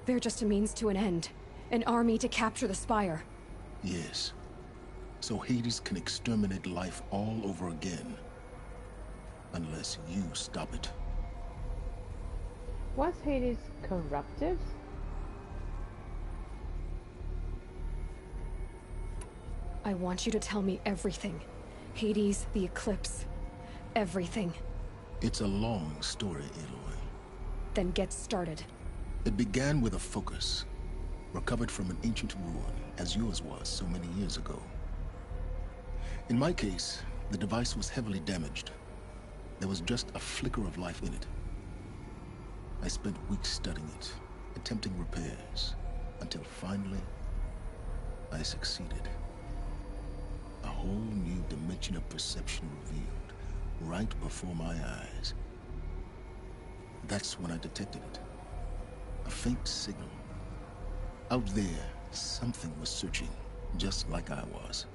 they're just a means to an end. An army to capture the Spire. Yes. So Hades can exterminate life all over again. Unless you stop it. Was Hades corrupted? I want you to tell me everything. Hades, the Eclipse. Everything. It's a long story, Aloy. Then get started. It began with a focus. Recovered from an ancient ruin, as yours was so many years ago. In my case, the device was heavily damaged. There was just a flicker of life in it. I spent weeks studying it, attempting repairs, until finally, I succeeded. A whole new dimension of perception revealed, right before my eyes. That's when I detected it. A faint signal. Out there, something was searching, just like I was.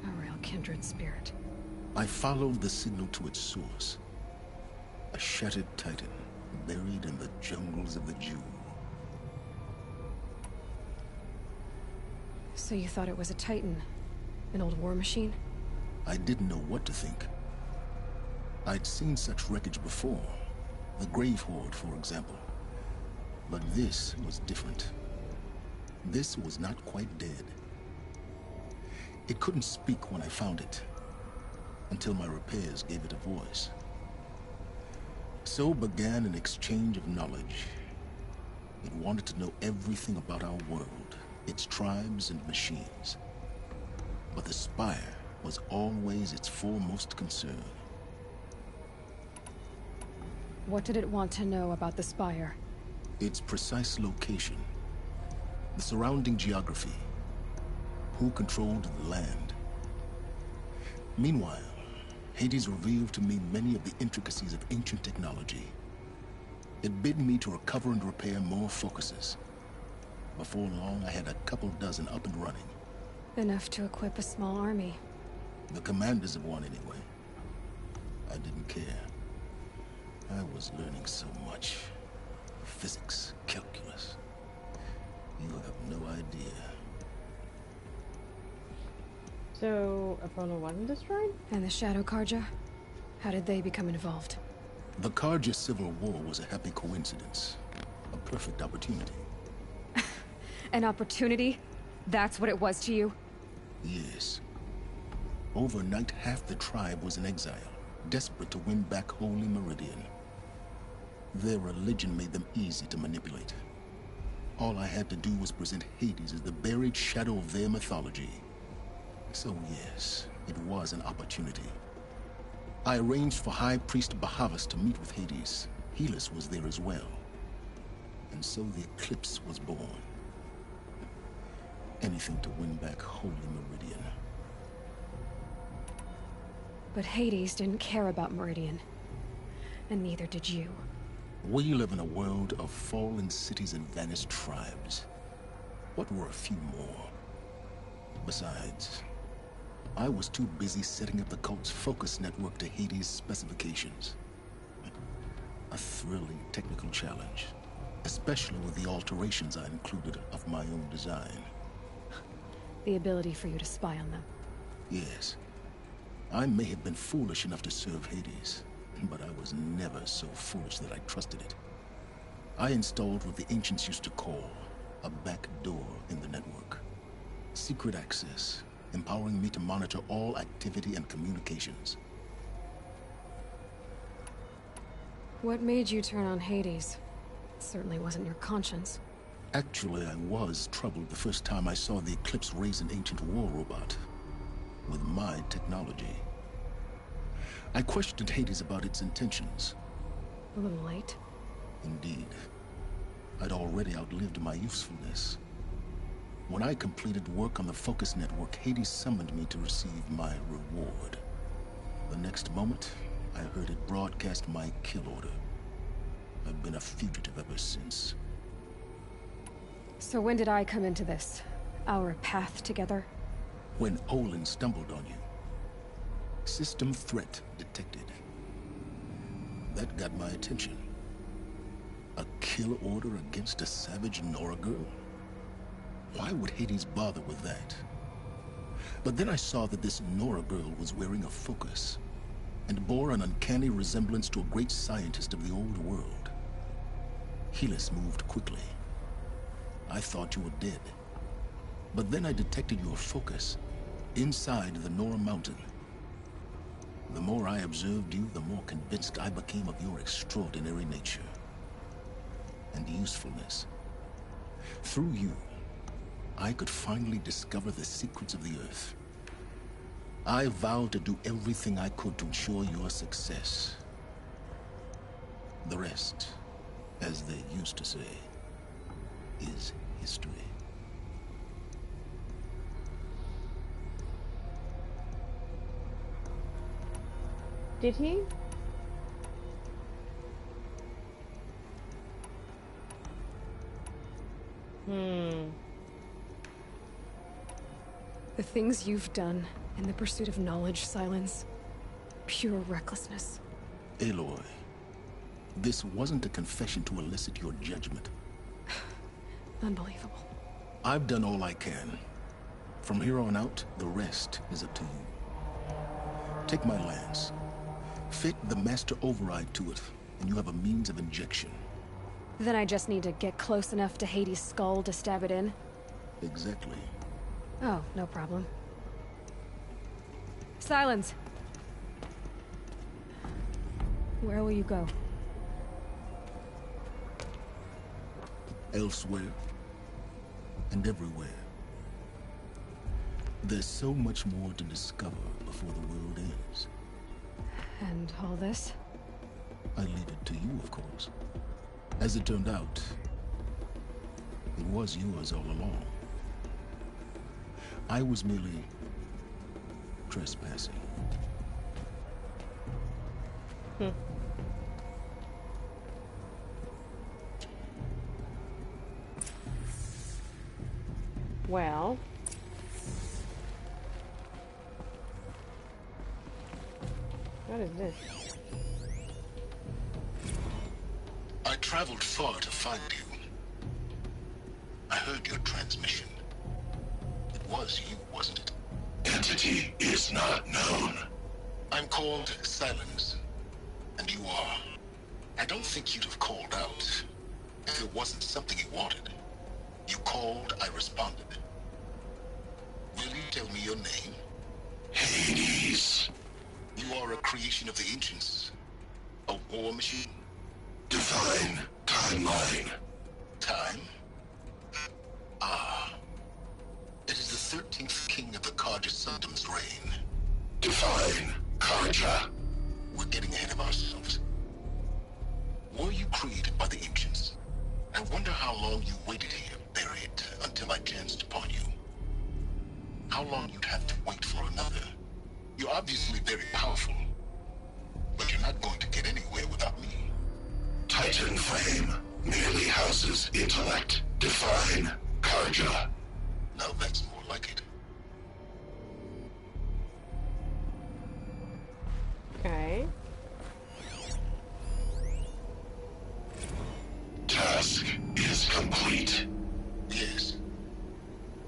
A real kindred spirit. I followed the signal to its source. A shattered titan, buried in the jungles of the Jewel. So you thought it was a titan? An old war machine? I didn't know what to think. I'd seen such wreckage before. The Grave Horde, for example. But this was different. This was not quite dead. It couldn't speak when I found it, until my repairs gave it a voice. So began an exchange of knowledge. It wanted to know everything about our world, its tribes and machines. But the Spire was always its foremost concern. What did it want to know about the Spire? Its precise location, the surrounding geography, who controlled the land. Meanwhile, Hades revealed to me many of the intricacies of ancient technology. It bid me to recover and repair more focuses. Before long, I had a couple dozen up and running. Enough to equip a small army. The commanders of one, anyway. I didn't care. I was learning so much. Physics, calculus. You have no idea. So, Apollo wasn't destroyed? And the Shadow Karja? How did they become involved? The Karja Civil War was a happy coincidence. A perfect opportunity. An opportunity? That's what it was to you? Yes. Overnight, half the tribe was in exile, desperate to win back Holy Meridian. Their religion made them easy to manipulate. All I had to do was present Hades as the buried shadow of their mythology. So yes, it was an opportunity. I arranged for High Priest Bahavas to meet with Hades. Helis was there as well. And so the Eclipse was born. Anything to win back Holy Meridian. But Hades didn't care about Meridian. And neither did you. We live in a world of fallen cities and vanished tribes. What were a few more? Besides, I was too busy setting up the cult's focus network to Hades' specifications. A thrilling technical challenge, especially with the alterations I included of my own design. The ability for you to spy on them. Yes. I may have been foolish enough to serve Hades, but I was never so foolish that I trusted it. I installed what the ancients used to call a back door in the network. Secret access, empowering me to monitor all activity and communications. What made you turn on Hades? It certainly wasn't your conscience. Actually, I was troubled the first time I saw the Eclipse raise an ancient war robot with my technology. I questioned Hades about its intentions. A little late. Indeed. I'd already outlived my usefulness. When I completed work on the Focus Network, Hades summoned me to receive my reward. The next moment, I heard it broadcast my kill order. I've been a fugitive ever since. So when did I come into this? Our path together? When Olin stumbled on you. System threat detected. That got my attention. A kill order against a savage Nora girl? Why would Hades bother with that? But then I saw that this Nora girl was wearing a focus, and bore an uncanny resemblance to a great scientist of the old world. Helis moved quickly. I thought you were dead. But then I detected your focus inside the Nora mountain. The more I observed you, the more convinced I became of your extraordinary nature and usefulness. Through you, I could finally discover the secrets of the Earth. I vowed to do everything I could to ensure your success. The rest, as they used to say, is history. Did he? The things you've done in the pursuit of knowledge, Silence. Pure recklessness. Aloy, this wasn't a confession to elicit your judgment. Unbelievable. I've done all I can. From here on out, the rest is up to you. Take my lance. Fit the master override to it, and you have a means of injection. Then I just need to get close enough to Hades' skull to stab it in? Exactly. Oh, no problem. Silence! Where will you go? Elsewhere. And everywhere. There's so much more to discover before the world ends. And all this? I leave it to you, of course. As it turned out, it was yours all along. I was merely trespassing. Well, what is this? I traveled far to find you. I heard your transmission. It was you, wasn't it? Entity is not known. I'm called Silence, and you are. I don't think you'd have called out if it wasn't something you wanted. You called, I responded. Will you tell me your name? Hades. You are a creation of the ancients. A war machine. Divine timeline. Time? Ah. It is the 13th king of the Karja Sundom's reign. Divine Karja. We're getting ahead of ourselves. Were you created by the ancients? I wonder how long you waited here, buried, until I chanced upon you. How long you'd have to wait for another. You're obviously very powerful, but you're not going to get anywhere without me. Titan Flame merely houses intellect. Divine Karja. Now that's more like it. Okay. Task is complete. Yes.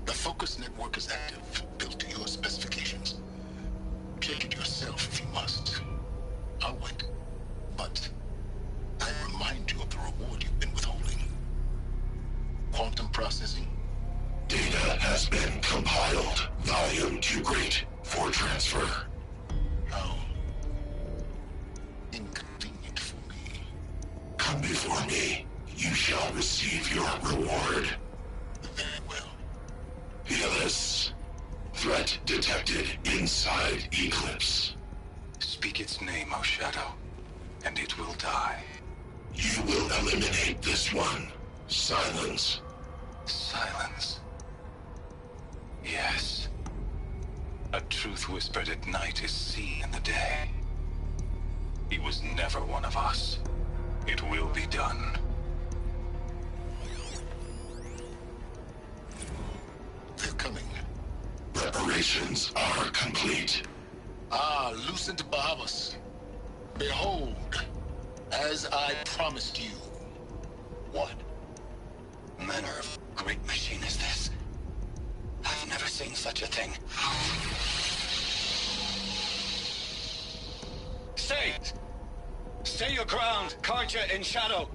The Focus Network is active, built to your specifications. Check it yourself if you must. I'll wait. But I remind you of the reward you've been withholding. Quantum processing? Data has been compiled. Volume too great for transfer. How inconvenient for me. Come before me. You shall receive your reward. Very well. Peerless. Threat detected inside Eclipse. Speak its name, O Shadow, and it will die. You will eliminate this one. Silence. Silence. Yes. A truth whispered at night is seen in the day. He was never one of us. It will be done. They're coming. Preparations are complete. Ah, Lucent Bahavas. Behold, as I promised you. What manner of great machine is this? I've never seen such a thing. Stay! Stay your ground, Karja in Shadow!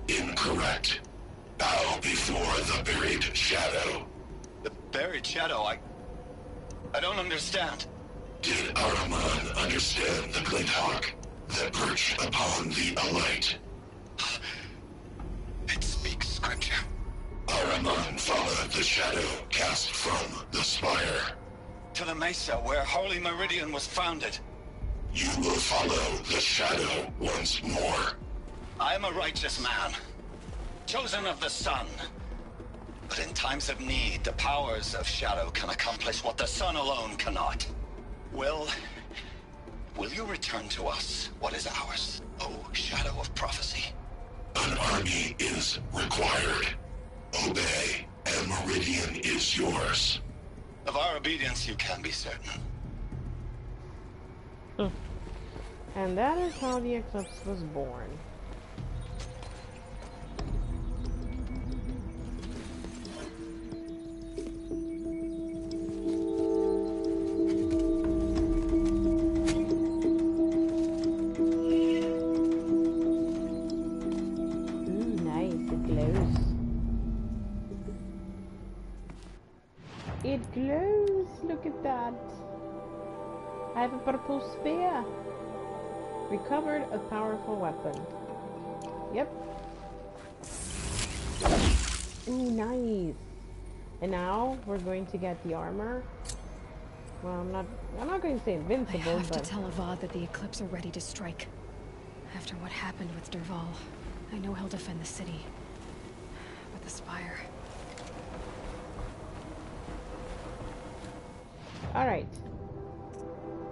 Incorrect. Bow before the buried shadow. The buried shadow, I don't understand. Did Ahriman understand the Glinthawk that perched upon the Alight? It speaks scripture. Ahriman followed the shadow cast from the spire. To the mesa where Holy Meridian was founded. You will follow the shadow once more. I am a righteous man, chosen of the sun. But in times of need, the powers of shadow can accomplish what the sun alone cannot. Will you return to us what is ours, O Shadow of Prophecy? An army is required. Obey, and Meridian is yours. Of our obedience you can be certain. And that is how the Eclipse was born. It glows! Look at that! I have a purple spear! Recovered a powerful weapon. Yep. Ooh, nice! And now we're going to get the armor. Well, I'm not going to say invincible, I have but... to tell Avad that the Eclipse are ready to strike. After what happened with Derval, I know he'll defend the city. But the Spire... Alright.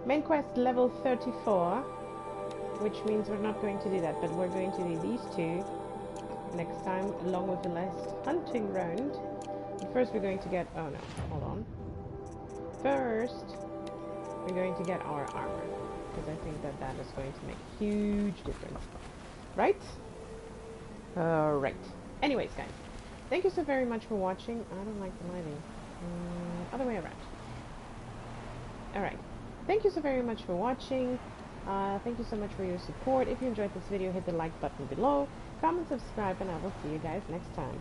Main quest level 34, which means we're not going to do that, but we're going to do these two next time, along with the last hunting round. But first we're going to get... oh no, hold on. First, we're going to get our armor, because I think that that is going to make a huge difference. Right? Right. Anyways, guys, thank you so very much for watching. I don't like the lighting. Other way around. Alright, thank you so very much for watching. Thank you so much for your support. If you enjoyed this video, hit the like button below, comment, subscribe, and I will see you guys next time.